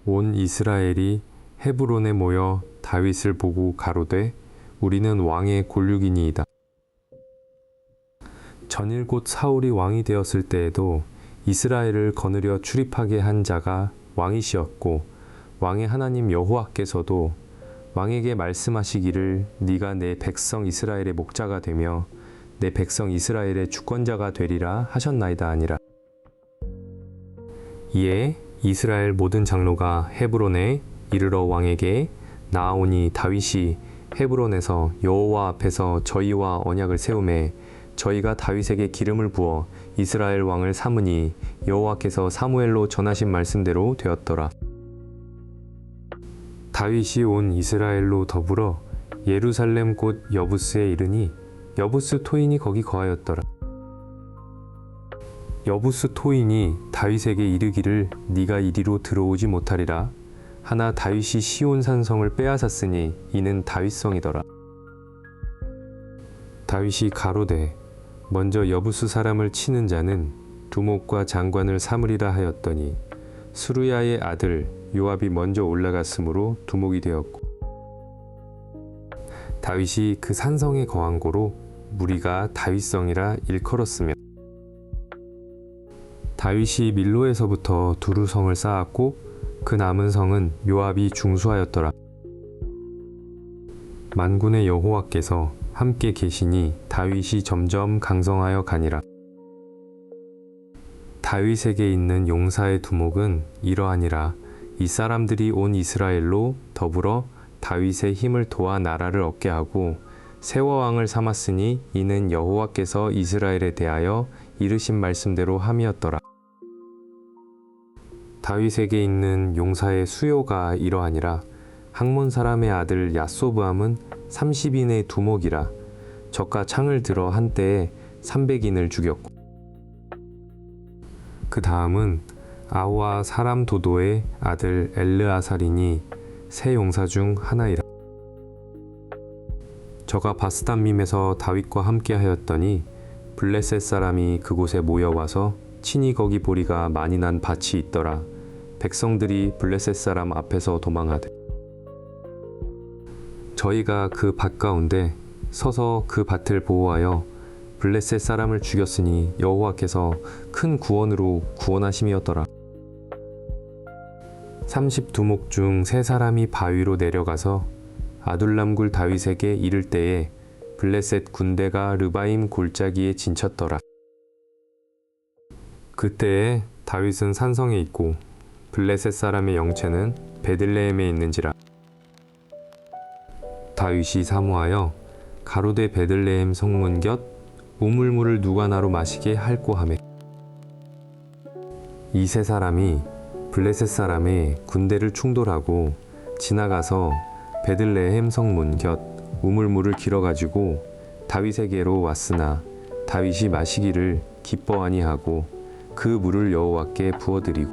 온 이스라엘이 헤브론에 모여 다윗을 보고 가로되 우리는 왕의 골육이니이다. 전일 곧 사울이 왕이 되었을 때에도 이스라엘을 거느려 출입하게 한 자가 왕이시었고 왕의 하나님 여호와께서도 왕에게 말씀하시기를 네가 내 백성 이스라엘의 목자가 되며 내 백성 이스라엘의 주권자가 되리라 하셨나이다 하니라. 이에 이스라엘 모든 장로가 헤브론에 이르러 왕에게 나아오니 다윗이 헤브론에서 여호와 앞에서 저희와 언약을 세우매 저희가 다윗에게 기름을 부어 이스라엘 왕을 삼으니 여호와께서 사무엘로 전하신 말씀대로 되었더라. 다윗이 온 이스라엘로 더불어 예루살렘 곧 여부스에 이르니 여부스 토인이 거기 거하였더라. 여부스 토인이 다윗에게 이르기를 네가 이리로 들어오지 못하리라 하나 다윗이 시온 산성을 빼앗았으니 이는 다윗성이더라. 다윗이 가로되 먼저 여부스 사람을 치는 자는 두목과 장관을 삼으리라 하였더니 수르야의 아들 요압이 먼저 올라갔으므로 두목이 되었고 다윗이 그 산성에 거한 고로 무리가 다윗성이라 일컬었으며 다윗이 밀로에서부터 두루 성을 쌓았고 그 남은 성은 요압이 중수하였더라. 만군의 여호와께서 함께 계시니 다윗이 점점 강성하여 가니라. 다윗에게 있는 용사의 두목은 이러하니라. 이 사람들이 온 이스라엘로 더불어 다윗의 힘을 도와 나라를 얻게 하고 세워 왕을 삼았으니 이는 여호와께서 이스라엘에 대하여 이르신 말씀대로 함이었더라. 다윗에게 있는 용사의 수요가 이러하니라. 학몬 사람의 아들 야소브암은 30인의 두목이라. 적과 창을 들어 한때에 300인을 죽였고 그 다음은 아우아 사람 도도의 아들 엘르아살이니 세 용사 중 하나이라. 저가 바스단밈에서 다윗과 함께 하였더니 블레셋 사람이 그곳에 모여와서 친히 거기 보리가 많이 난 밭이 있더라. 백성들이 블레셋 사람 앞에서 도망하되 저희가 그 밭 가운데 서서 그 밭을 보호하여 블레셋 사람을 죽였으니 여호와께서 큰 구원으로 구원하심이었더라. 32목 중 3사람이 바위로 내려가서 아둘람굴 다윗에게 이를 때에 블레셋 군대가 르바임 골짜기에 진쳤더라. 그때에 다윗은 산성에 있고 블레셋 사람의 영체는 베들레헴에 있는지라. 다윗이 사모하여 가로되 베들레헴 성문 곁 우물물을 누가 나로 마시게 할꼬 하매 이 3사람이 블레셋 사람의 군대를 충돌하고 지나가서 베들레헴 성문 곁 우물물을 길어가지고 다윗에게로 왔으나 다윗이 마시기를 기뻐 아니하고 그 물을 여호와께 부어드리고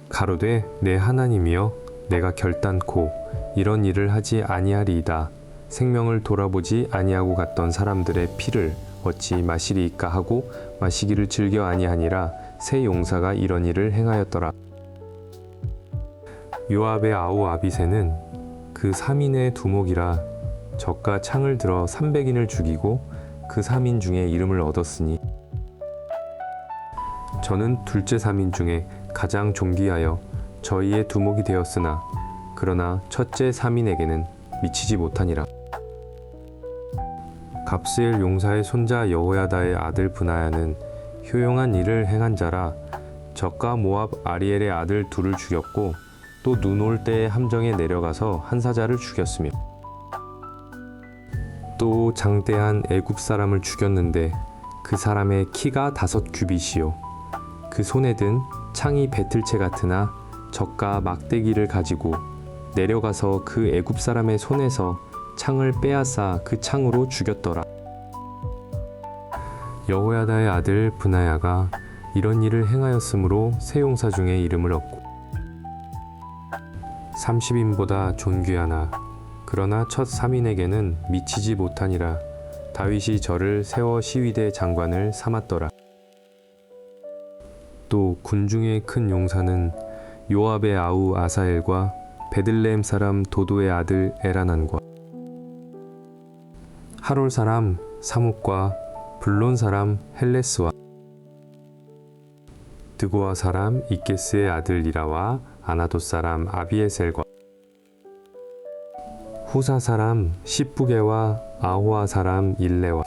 가로되 내 하나님이여 내가 결단코 이런 일을 하지 아니하리이다. 생명을 돌아보지 아니하고 갔던 사람들의 피를 어찌 마시리이까 하고 마시기를 즐겨 아니하니라. 세 용사가 이런 일을 행하였더라. 요압의 아우 아비새는 그 3인의 두목이라 적과 창을 들어 300인을 죽이고 그 3인 중에 이름을 얻었으니 저는 둘째 3인 중에 가장 존귀하여 저희의 두목이 되었으나 그러나 첫째 3인에게는 미치지 못하니라. 갑스엘 용사의 손자 여호야다의 아들 브나야는 효용한 일을 행한 자라. 적과 모압 아리엘의 아들 둘을 죽였고 또 눈 올 때에 함정에 내려가서 한 사자를 죽였으며 또 장대한 애굽 사람을 죽였는데 그 사람의 키가 5규빗이요 그 손에 든 창이 배틀채 같으나 적과 막대기를 가지고 내려가서 그 애굽 사람의 손에서 창을 빼앗아 그 창으로 죽였더라. 여호야다의 아들 브나야가 이런 일을 행하였으므로 세 용사 중에 이름을 얻고 30인보다 존귀하나 그러나 첫 3인에게는 미치지 못하니라. 다윗이 저를 세워 시위대 장관을 삼았더라. 또 군중의 큰 용사는 요압의 아우 아사엘과 베들레헴 사람 도도의 아들 에라난과 하롤 사람 사뭇과 블론 사람 헬레스와 드고아 사람 이게스의 아들 이라와 아나돗 사람 아비에셀과 후사 사람 시부게와 아호아 사람 일레와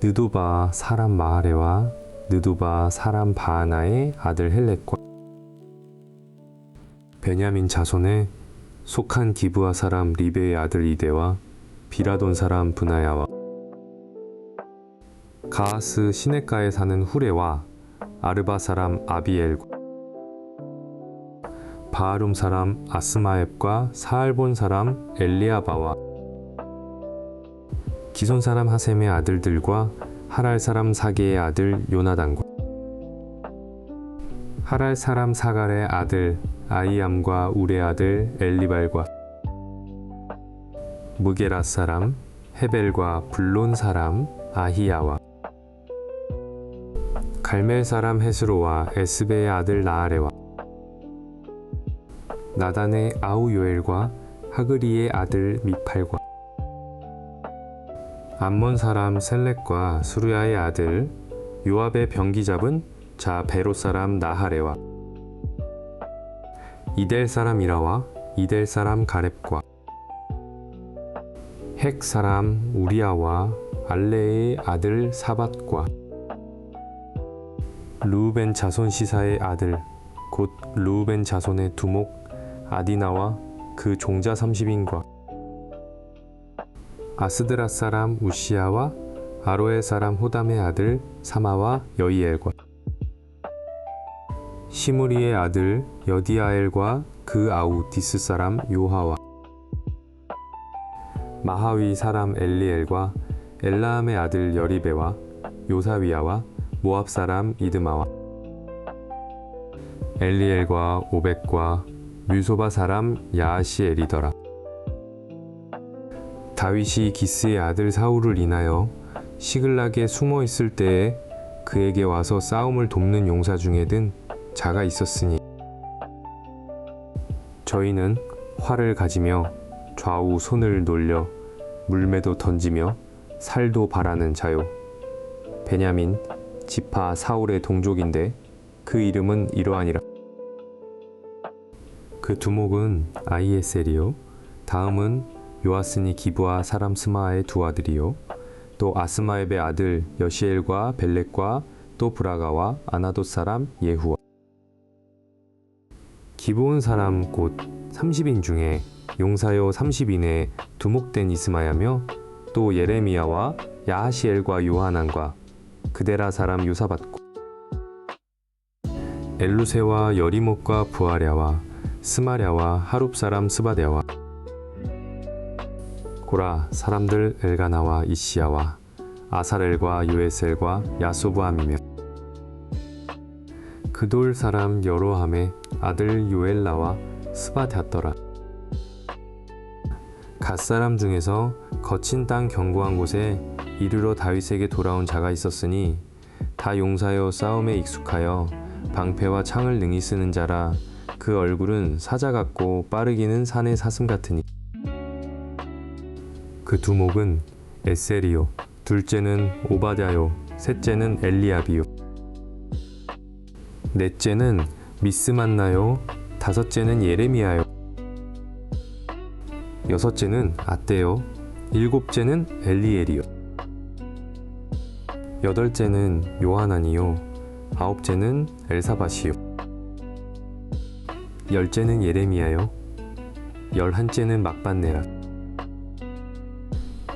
느도바 사람 마하레와 느도바 사람 바하나의 아들 헬렉과 베냐민 자손에 속한 기브아 사람 리베의 아들 이데와 비라돈 사람 브나야와 가하스 시냇가에 사는 후레와 아르바 사람 아비엘과 바하룸 사람 아스마앱과 사알본 사람 엘리아바와 기손 사람 하셈의 아들들과 하랄 사람 사게의 아들 요나단과 하랄 사람 사갈의 아들 아이암과 울의 아들 엘리발과 무게라 사람 헤벨과 블론 사람 아히야와 갈멜 사람 헤스로와 에스베의 아들 나아레와 나단의 아우 요엘과 하그리의 아들 미팔과 암몬 사람 셀렉과 수르야의 아들 요압의 병기 잡은 자 베롯 사람 나하레와 이델 사람 이라와 이델 사람 가렙과 핵 사람 우리아와 알레의 아들 사밧과 르우벤 자손 시사의 아들 곧 르우벤 자손의 두목 아디나와 그 종자 30인과 아스드라 사람 우시아와 아로의 사람 호담의 아들 사마와 여이엘과 시무리의 아들 여디아엘과 그 아우 디스 사람 요하와 마하위 사람 엘리엘과 엘라함의 아들 여리베와 요사위아와 모압 사람 이드마와 엘리엘과 오벳과 뮤소바 사람 야하시엘이더라. 다윗이 기스의 아들 사울을 인하여 시글락에 숨어 있을 때에 그에게 와서 싸움을 돕는 용사 중에 든 자가 있었으니 저희는 활을 가지며 좌우 손을 놀려 물매도 던지며 살도 바라는 자요. 베냐민 지파 사울의 동족인데 그 이름은 이러하니라. 그 두목은 아이에셀이요, 다음은 요아스니 기브아 사람 스마의 두 아들이요, 또 아스마앱의 아들 여시엘과 벨렉과 또 브라가와 아나돗 사람 예후와 기브온 사람 곧 30인 중에 용사요 30인에 두목된 이스마야며 또 예레미야와 야하시엘과 요하난과 그데라 사람 요사밧고 엘루세와 여리목과 부하랴와 스마랴와 하룹 사람 스바데와 고라 사람들 엘가나와 이시야와 아사렐과 요에셀과 야소브함이며 그돌 사람 여로함의 아들 요엘라와 스바데았더라. 갓 사람 중에서 거친 땅 견고한 곳에 이르러 다윗에게 돌아온 자가 있었으니 다 용사여 싸움에 익숙하여 방패와 창을 능히 쓰는 자라. 그 얼굴은 사자 같고 빠르기는 산의 사슴 같으니 그 두목은 에셀이요, 둘째는 오바댜요, 셋째는 엘리압이요, 넷째는 미스만나요, 다섯째는 예레미야요, 여섯째는 아떼요, 일곱째는 엘리엘이요, 여덟째는 요하나니요, 아홉째는 엘사밧이요, 열째는 예레미야요, 열한째는 막반네라.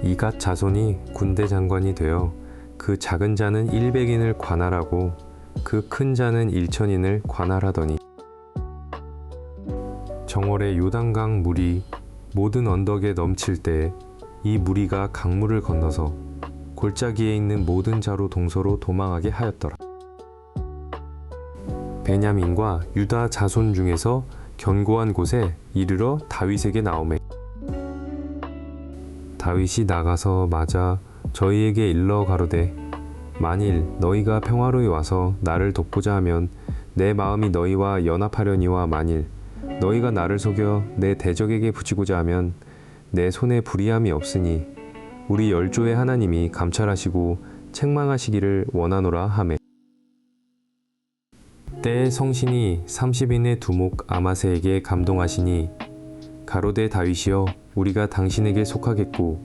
이갓 자손이 군대 장관이 되어 그 작은 자는 100인을 관할하고 그 큰 자는 1000인을 관할하더니 정월에 요단강 물이 모든 언덕에 넘칠 때에 이 무리가 강물을 건너서 골짜기에 있는 모든 자로 동서로 도망하게 하였더라. 베냐민과 유다 자손 중에서 견고한 곳에 이르러 다윗에게 나오매 다윗이 나가서 맞아 저희에게 일러 가로되 만일 너희가 평화로이 와서 나를 돕고자 하면 내 마음이 너희와 연합하려니와 만일 너희가 나를 속여 내 대적에게 붙이고자 하면 내 손에 불의함이 없으니 우리 열조의 하나님이 감찰하시고 책망하시기를 원하노라 하매. 때에 성신이 30인의 두목 아마세에게 감동하시니 가로되 다윗이여 우리가 당신에게 속하겠고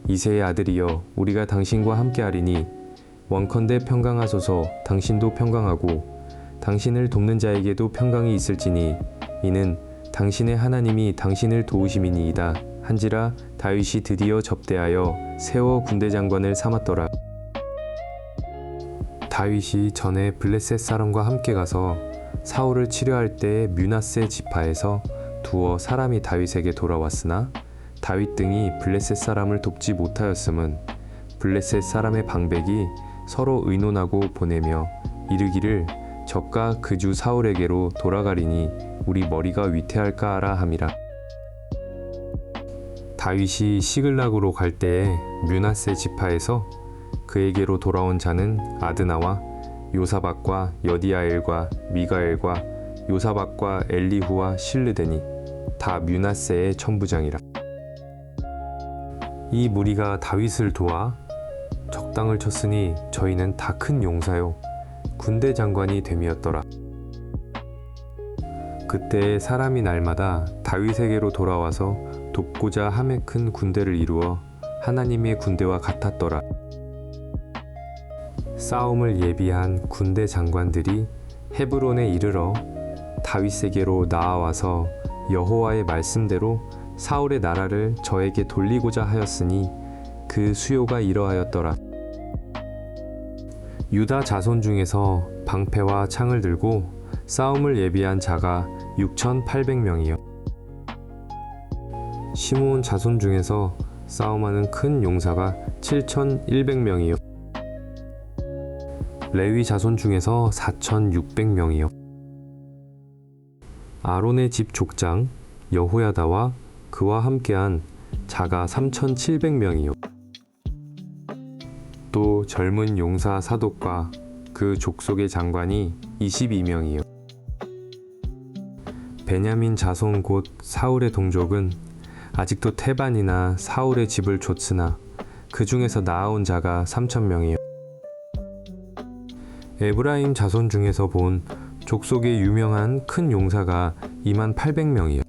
이새의 아들이여 우리가 당신과 함께하리니 원컨대 평강하소서. 당신도 평강하고 당신을 돕는 자에게도 평강이 있을지니 이는 당신의 하나님이 당신을 도우심이니이다 한지라. 다윗이 드디어 접대하여 세워 군대 장관을 삼았더라. 다윗이 전에 블레셋 사람과 함께 가서 사울을 치료할 때에 뮤낫세 지파에서 두어 사람이 다윗에게 돌아왔으나 다윗 등이 블레셋 사람을 돕지 못하였음은 블레셋 사람의 방백이 서로 의논하고 보내며 이르기를 적가 그주 사울에게로 돌아가리니 우리 머리가 위태할까 하라 함이라. 다윗이 시글락으로 갈 때에 뮤낫세 지파에서 그에게로 돌아온 자는 아드나와 요사박과 여디아엘과 미가엘과 요사박과 엘리후와 실르데니 다 뮤낫세의 천부장이라. 이 무리가 다윗을 도와 적당을 쳤으니 저희는 다 큰 용사요 군대 장관이 됨이었더라. 그때 사람이 날마다 다윗에게로 돌아와서 돕고자 함에 큰 군대를 이루어 하나님의 군대와 같았더라. 싸움을 예비한 군대 장관들이 헤브론에 이르러 다윗에게로 나아와서 여호와의 말씀대로 사울의 나라를 저에게 돌리고자 하였으니 그 수요가 이러하였더라. 유다 자손 중에서 방패와 창을 들고 싸움을 예비한 자가 6,800명이요 시므온 자손 중에서 싸움하는 큰 용사가 7,100명이요 레위 자손 중에서 4,600명이요 아론의 집 족장 여호야다와 그와 함께한 자가 3,700명이요 또 젊은 용사 사독과 그 족속의 장관이 22명이요 베냐민 자손 곧 사울의 동족은 아직도 태반이나 사울의 집을 좇으나 그 중에서 나아온 자가 3,000명이요 에브라임 자손 중에서 본 족속의 유명한 큰 용사가 28,000명이요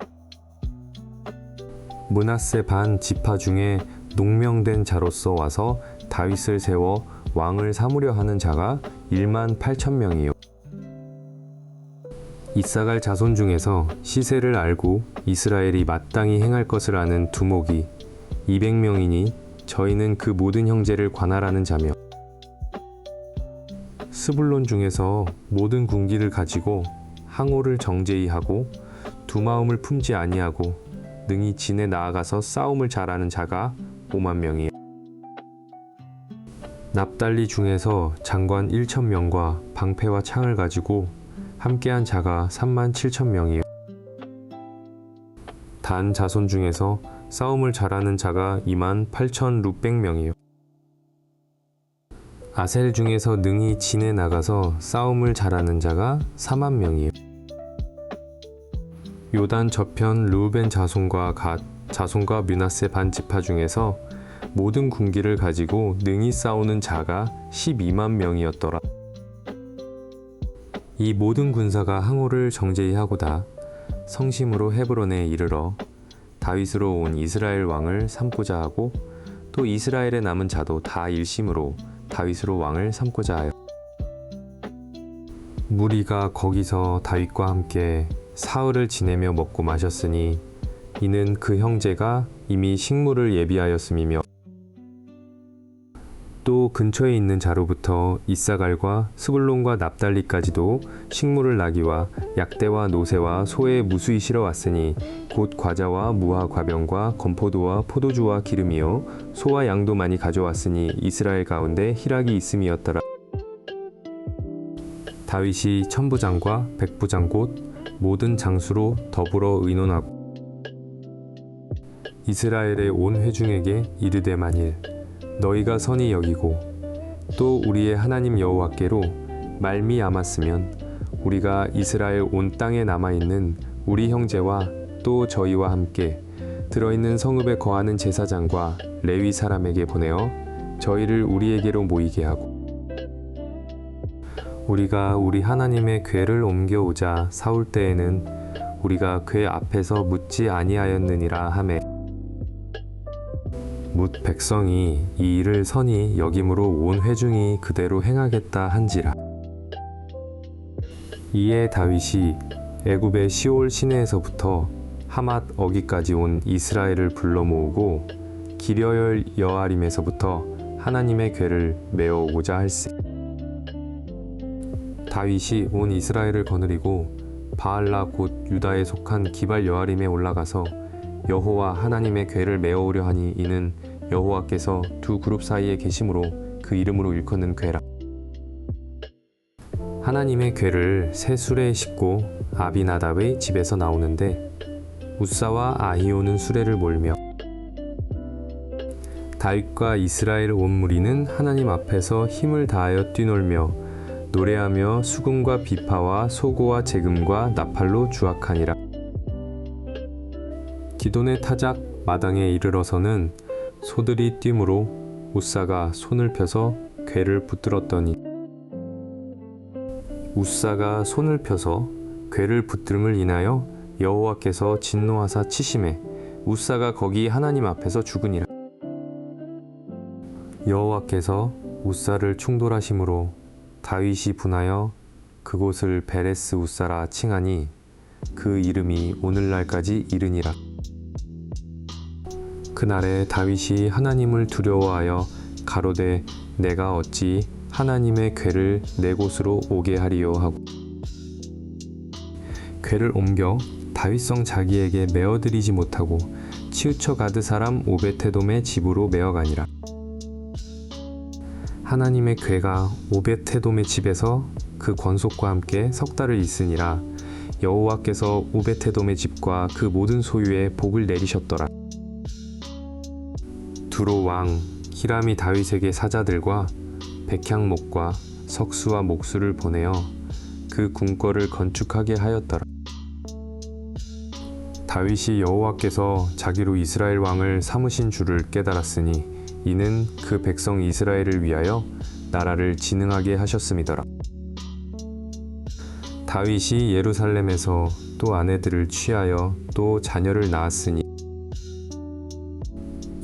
므낫세 반 지파 중에 농명된 자로서 와서 다윗을 세워 왕을 삼으려 하는 자가 18,000명이요 이사갈 자손 중에서 시세를 알고 이스라엘이 마땅히 행할 것을 아는 두목이 200명이니 저희는 그 모든 형제를 관할하는 자며 스불론 중에서 모든 군기를 가지고 항오를 정제히 하고 두 마음을 품지 아니하고 능히 진에 나아가서 싸움을 잘하는 자가 50,000명이요 납달리 중에서 장관 1,000명과 방패와 창을 가지고 함께한 자가 37,000명이요 단 자손 중에서 싸움을 잘하는 자가 28,600명이요 아셀 중에서 능히 진에 나가서 싸움을 잘하는 자가 40,000명이요 요단 저편 르우벤 자손과 갓 자손과 므낫세 반 지파 중에서 모든 군기를 가지고 능히 싸우는 자가 120,000명이었더라. 이 모든 군사가 항오를 정제히 하고다 성심으로 헤브론에 이르러 다윗으로 온 이스라엘 왕을 삼고자 하고 또 이스라엘에 남은 자도 다 일심으로 다윗으로 왕을 삼고자 하여 무리가 거기서 다윗과 함께 사흘을 지내며 먹고 마셨으니 이는 그 형제가 이미 식물을 예비하였음이며 또 근처에 있는 자로부터 이사갈과 스불론과 납달리까지도 식물을 나기와 약대와 노새와 소에 무수히 실어왔으니 곧 과자와 무화 과병과 건포도와 포도주와 기름이요 소와 양도 많이 가져왔으니 이스라엘 가운데 희락이 있음이었더라. 다윗이 천부장과 백부장 곧 모든 장수로 더불어 의논하고 이스라엘의 온 회중에게 이르되 만일 너희가 선히 여기고 또 우리의 하나님 여호와께로 말미암았으면 우리가 이스라엘 온 땅에 남아있는 우리 형제와 또 저희와 함께 들어있는 성읍에 거하는 제사장과 레위 사람에게 보내어 저희를 우리에게로 모이게 하고 우리가 우리 하나님의 궤를 옮겨오자 사올 때에는 우리가 궤 앞에서 묻지 아니하였느니라 하매 뭇 백성이 이 일을 선히 여김으로 온 회중이 그대로 행하겠다 한지라. 이에 다윗이 애굽의 시올 시내에서부터 하맛 어기까지 온 이스라엘을 불러 모으고 기려열 여아림에서부터 하나님의 궤를 메어오고자 할세. 다윗이 온 이스라엘을 거느리고 바알라 곧 유다에 속한 기발 여아림에 올라가서 여호와 하나님의 궤를 메어오려 하니 이는 여호와께서 두 그룹 사이에 계심으로 그 이름으로 일컫는 궤라. 하나님의 궤를 새 수레에 싣고 아비나답의 집에서 나오는데 우사와 아히오는 수레를 몰며 다윗과 이스라엘 온 무리는 하나님 앞에서 힘을 다하여 뛰놀며 노래하며 수금과 비파와 소고와 재금과 나팔로 주악하니라. 기돈의 타작 마당에 이르러서는 소들이 뛰므로 우사가 손을 펴서 궤를 붙들었더니 우사가 손을 펴서 궤를 붙들음을 인하여 여호와께서 진노하사 치심에 우사가 거기 하나님 앞에서 죽으니라. 여호와께서 우사를 충돌하심으로 다윗이 분하여 그곳을 베레스 우사라 칭하니 그 이름이 오늘날까지 이르니라. 그날에 다윗이 하나님을 두려워하여 가로되 내가 어찌 하나님의 궤를 내 곳으로 오게 하리요 하고 궤를 옮겨 다윗성 자기에게 메어드리지 못하고 치우쳐 가드 사람 오벳에돔의 집으로 메어가니라. 하나님의 궤가 오벳에돔의 집에서 그 권속과 함께 석 달을 있으니라. 여호와께서 오벳에돔의 집과 그 모든 소유에 복을 내리셨더라. 두로 왕 히람이 다윗에게 사자들과 백향목과 석수와 목수를 보내어 그 궁궐을 건축하게 하였더라. 다윗이 여호와께서 자기로 이스라엘 왕을 삼으신 줄을 깨달았으니 이는 그 백성 이스라엘을 위하여 나라를 진흥하게 하셨음이더라. 다윗이 예루살렘에서 또 아내들을 취하여 또 자녀를 낳았으니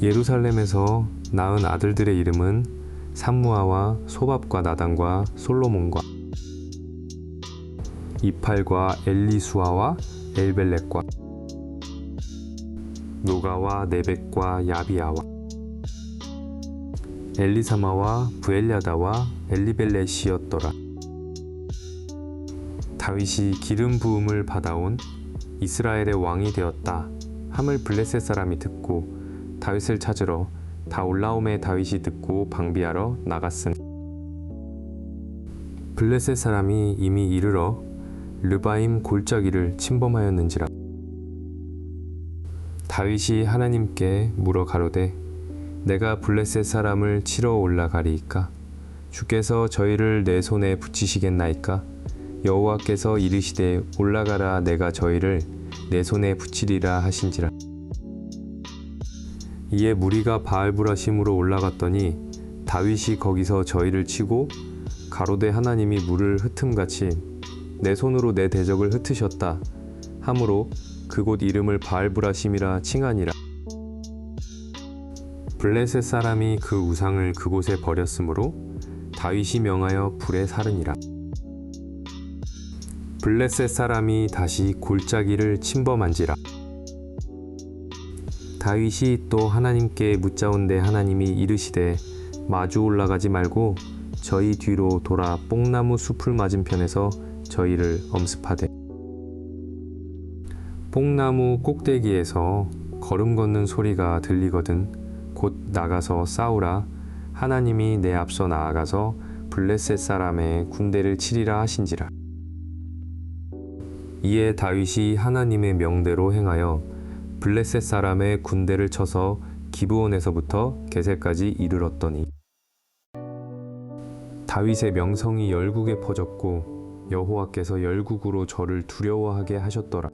예루살렘에서 낳은 아들들의 이름은 삼무아와 소밥과 나단과 솔로몬과 이팔과 엘리수아와 엘벨렉과 노가와 네벡과 야비아와 엘리사마와 부엘야다와 엘리벨렛이었더라. 다윗이 기름 부음을 받아온 이스라엘의 왕이 되었다 함을 블레셋 사람이 듣고 다윗을 찾으러 다 올라옴에 다윗이 듣고 방비하러 나갔으니 블레셋 사람이 이미 이르러 르바임 골짜기를 침범하였는지라. 다윗이 하나님께 물어 가로되 내가 블레셋 사람을 치러 올라가리이까? 주께서 저희를 내 손에 붙이시겠나이까? 여호와께서 이르시되 올라가라 내가 저희를 내 손에 붙이리라 하신지라. 이에 무리가 바알브라심으로 올라갔더니 다윗이 거기서 저희를 치고 가로되 하나님이 물을 흩음같이 내 손으로 내 대적을 흩으셨다 하므로 그곳 이름을 바알브라심이라 칭하니라. 블레셋 사람이 그 우상을 그곳에 버렸으므로 다윗이 명하여 불에 사르니라. 블레셋 사람이 다시 골짜기를 침범한지라. 다윗이 또 하나님께 묻자온데 하나님이 이르시되 마주 올라가지 말고 저희 뒤로 돌아 뽕나무 숲을 맞은편에서 저희를 엄습하되 뽕나무 꼭대기에서 걸음 걷는 소리가 들리거든 곧 나가서 싸우라. 하나님이 내 앞서 나아가서 블레셋 사람의 군대를 치리라 하신지라. 이에 다윗이 하나님의 명대로 행하여 블레셋 사람의 군대를 쳐서 기브온에서부터 게셀까지 이르렀더니 다윗의 명성이 열국에 퍼졌고 여호와께서 열국으로 저를 두려워하게 하셨더라.